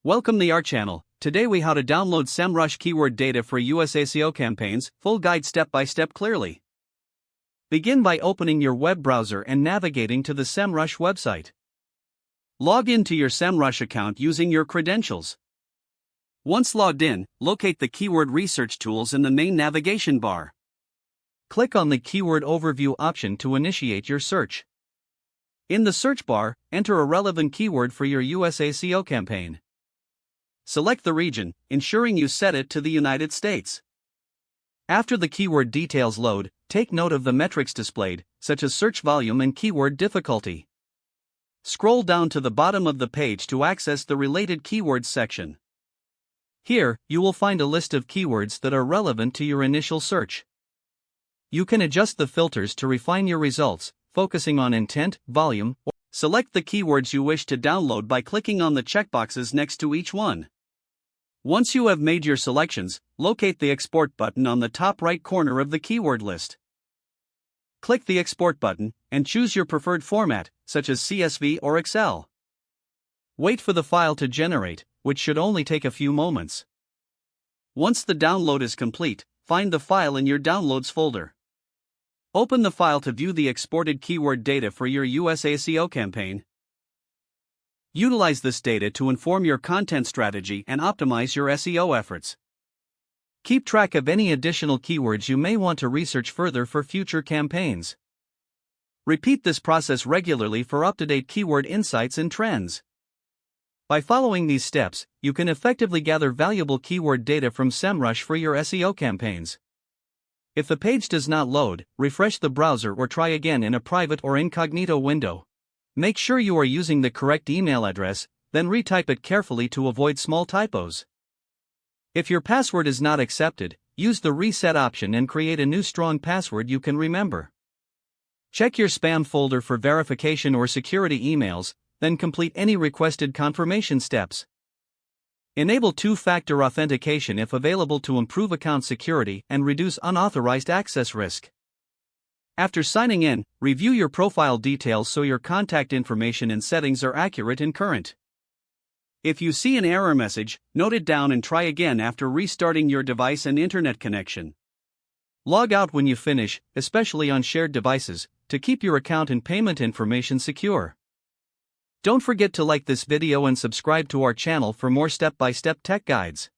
Welcome to our channel. Today we how to download Semrush keyword data for US SEO campaigns, full guide step by step clearly. Begin by opening your web browser and navigating to the Semrush website. Log into your Semrush account using your credentials. Once logged in, locate the keyword research tools in the main navigation bar. Click on the keyword overview option to initiate your search. In the search bar, enter a relevant keyword for your US SEO campaign. Select the region, ensuring you set it to the United States. After the keyword details load, take note of the metrics displayed, such as search volume and keyword difficulty. Scroll down to the bottom of the page to access the related keywords section. Here, you will find a list of keywords that are relevant to your initial search. You can adjust the filters to refine your results, focusing on intent, volume, or select the keywords you wish to download by clicking on the checkboxes next to each one. Once you have made your selections, locate the Export button on the top right corner of the keyword list. Click the Export button and choose your preferred format, such as CSV or Excel. Wait for the file to generate, which should only take a few moments. Once the download is complete, find the file in your Downloads folder. Open the file to view the exported keyword data for your US SEO campaign. Utilize this data to inform your content strategy and optimize your SEO efforts. Keep track of any additional keywords you may want to research further for future campaigns. Repeat this process regularly for up-to-date keyword insights and trends. By following these steps, you can effectively gather valuable keyword data from Semrush for your SEO campaigns. If the page does not load, refresh the browser or try again in a private or incognito window. Make sure you are using the correct email address, then retype it carefully to avoid small typos. If your password is not accepted, use the reset option and create a new strong password you can remember. Check your spam folder for verification or security emails, then complete any requested confirmation steps. Enable two-factor authentication if available to improve account security and reduce unauthorized access risk. After signing in, review your profile details so your contact information and settings are accurate and current. If you see an error message, note it down and try again after restarting your device and internet connection. Log out when you finish, especially on shared devices, to keep your account and payment information secure. Don't forget to like this video and subscribe to our channel for more step-by-step tech guides.